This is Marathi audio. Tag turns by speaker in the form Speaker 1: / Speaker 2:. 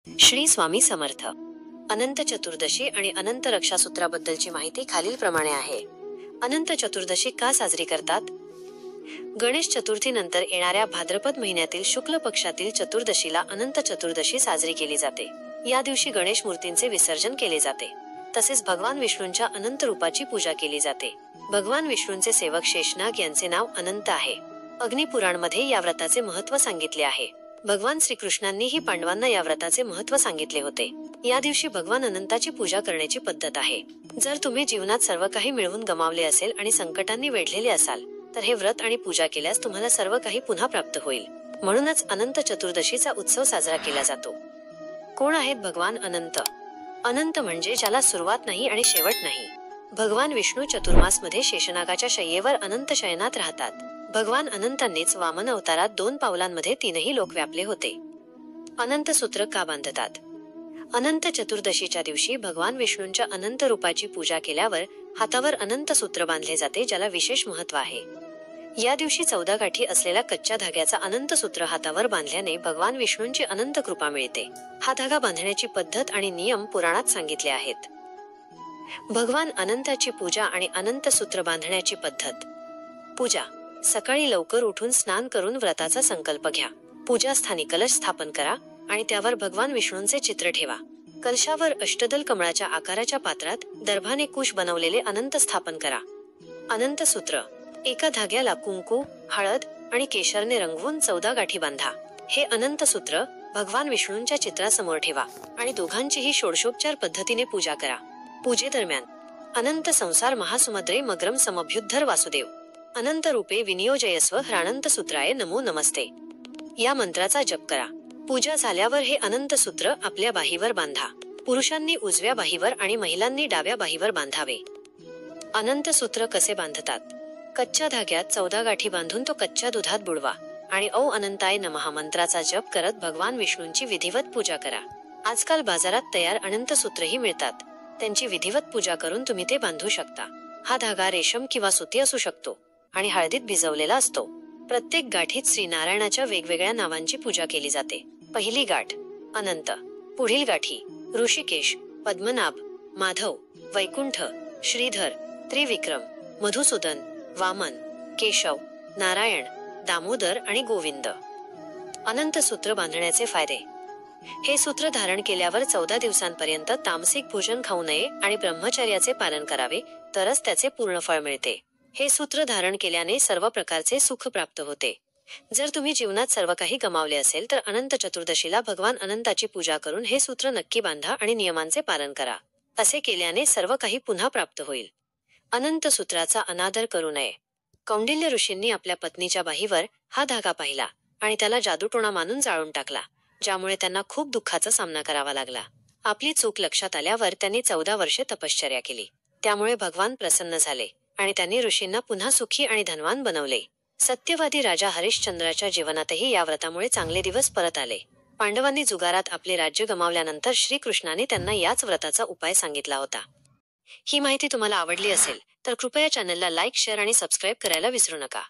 Speaker 1: श्री स्वामी समर्थ। अनंत चतुर्दशी आणि अनंत रक्षासूत्राबद्दलची माहिती खालीलप्रमाणे आहे। अनंत चतुर्दशी का साजरी करतात? गणेश चतुर्थीनंतर येणाऱ्या भाद्रपद महिन्यातील शुक्ल पक्षातील चतुर्दशीला अनंत चतुर्दशी साजरी केली जाते। या दिवशी गणेश मूर्तींचे विसर्जन केले जाते। तसेच भगवान विष्णूंच्या अनंत रूपाची पूजा केली जाते। भगवान विष्णूंचे सेवक शेषनाग यांचे नाव अनंत आहे। अग्निपुराणमध्ये या व्रताचे महत्त्व सांगितले आहे। भगवान श्रीकृष्णांनीही पांडवांना या व्रताचे महत्त्व सांगितले होते। या दिवशी भगवान अनंताची पूजा करण्याची पद्धत आहे। जर तुम्ही जीवनात सर्व काही मिळवून गमावले असेल आणि संकटांनी वेढलेले असाल तर हे व्रत आणि पूजा केल्यास तुम्हाला सर्व काही पुन्हा प्राप्त होईल। म्हणूनच अनंत चतुर्दशीचा उत्सव साजरा केला जातो। कोण आहेत भगवान अनंत? अनंत म्हणजे ज्याला सुरुवात नाही आणि शेवट नाही। भगवान विष्णू चतुर्मास मध्ये शेषनागाच्या शय्येवर अनंत शयनात राहतात। भगवान अनंतांनीच वामन अवतारात 2 पावलांमध्ये 3ही लोक व्यापले होते। अनंत सूत्र का बांधतात? अनंत चतुर्दशीच्या दिवशी भगवान विष्णूंच्या अनंत रूपाची पूजा केल्यावर हातावर अनंत सूत्र बांधले जाते, ज्याला विशेष महत्त्व आहे। या दिवशी 14 गाठी असलेल्या कच्च्या धाग्याचा अनंत सूत्र हातावर बांधल्याने भगवान विष्णूंची अनंत कृपा मिळते। हा धागा बांधण्याची पद्धत आणि नियम पुराणात सांगितले आहेत। भगवान अनंताची पूजा आणि अनंत सूत्र बांधण्याची पद्धत। पूजा: सकाळी लवकर उठून स्नान करून व्रताचा संकल्प घ्या। पूजास्थानी कलश स्थापन करा आणि त्यावर भगवान विष्णूंचे चित्र ठेवा। कलशावर अष्टदल कमळाच्या आकाराच्या पात्रात दर्भाने कुश बनवलेले अनंत स्थापन करा। अनंत सूत्र: एका धाग्याला कुंकू, हळद आणि केशरने रंगवून 14 गाठी बांधा। हे अनंत सूत्र भगवान विष्णूंच्या चित्रासमोर ठेवा आणि दोघांचीही षोडशोपचार पद्धतीने पूजा करा। पूजेदरम्यान अनंत संसार महासुमद्रे मग्रम समभ्युद्धर वासुदेव अनंत रूपे विनियोजयस्व ह्रानंत सूत्राय नमो नमस्ते या मंत्राचा जप करा। पूजा झाल्यावर हे अनंत सूत्र आपल्या बाहीवर बांधा। पुरुषांनी उजव्या बाहीवर आणि महिलांनी डाव्या बाहीवर बांधावे। अनंत सूत्र कसे बांधतात? कच्च्या धाग्यात 14 गाठी बांधून तो कच्च्या दुधात बुडवा आणि औ अनंताय नमः मंत्राचा जप करत भगवान विष्णूंची विधिवत पूजा करा। आजकाल बाजारात तयार अनंत सूत्रही मिळतात, त्यांची विधिवत पूजा करून तुम्ही ते बांधू शकता। हा धागा रेशम किंवा सुती असू शकतो आणि हळदीत भिजवलेला असतो। प्रत्येक गाठीत श्री नारायणाच्या वेगवेगळ्या नावांची पूजा केली जाते। पहिली गाठ अनंत, पुढील गाठी ऋषिकेश, पद्मनाभ, माधव, वैकुंठ, श्रीधर, त्रिविक्रम, मधुसूदन, वामन, केशव, नारायण, दामोदर आणि गोविंद। अनंत सूत्र बांधण्याचे फायदे: हे सूत्र धारण केल्यावर 14 दिवसांपर्यंत तामसिक भोजन खाऊ नये आणि ब्रह्मचर्याचे पालन करावे, तरच त्याचे पूर्ण फळ मिळते। हे सूत्र धारण केल्याने सर्व प्रकारचे सुख प्राप्त होते। जर तुम्ही जीवनात सर्व काही गमावले असेल तर अनंत चतुर्दशीला भगवान अनंताची पूजा करून हे सूत्र नक्की बांधा आणि नियमांचे पालन करा। असे केल्याने सर्व काही पुन्हा प्राप्त होईल। अनंत सूत्राचा अनादर करू नये। कौंडिल्य ऋषींनी आपल्या पत्नीच्या बाहीवर हा धागा पाहिला आणि त्याला जादूटोणा मानून जाळून टाकला, ज्यामुळे त्यांना खूप दुःखाचा सामना करावा लागला। आपली चूक लक्षात आल्यावर त्यांनी 14 वर्षे तपश्चर्या केली। त्यामुळे भगवान प्रसन्न झाले आणि त्यांनी ऋषींना पुन्हा सुखी आणि धनवान बनवले। सत्यवादी राजा हरिश्चंद्राच्या जीवनातही या व्रतामुळे चांगले दिवस परत आले। पांडवांनी जुगारात आपले राज्य गमावल्यानंतर श्रीकृष्णाने त्यांना याच व्रताचा उपाय सांगितला होता। ही माहिती तुम्हाला आवडली असेल तर कृपया चॅनलला लाईक, शेअर आणि सबस्क्राईब करायला विसरू नका।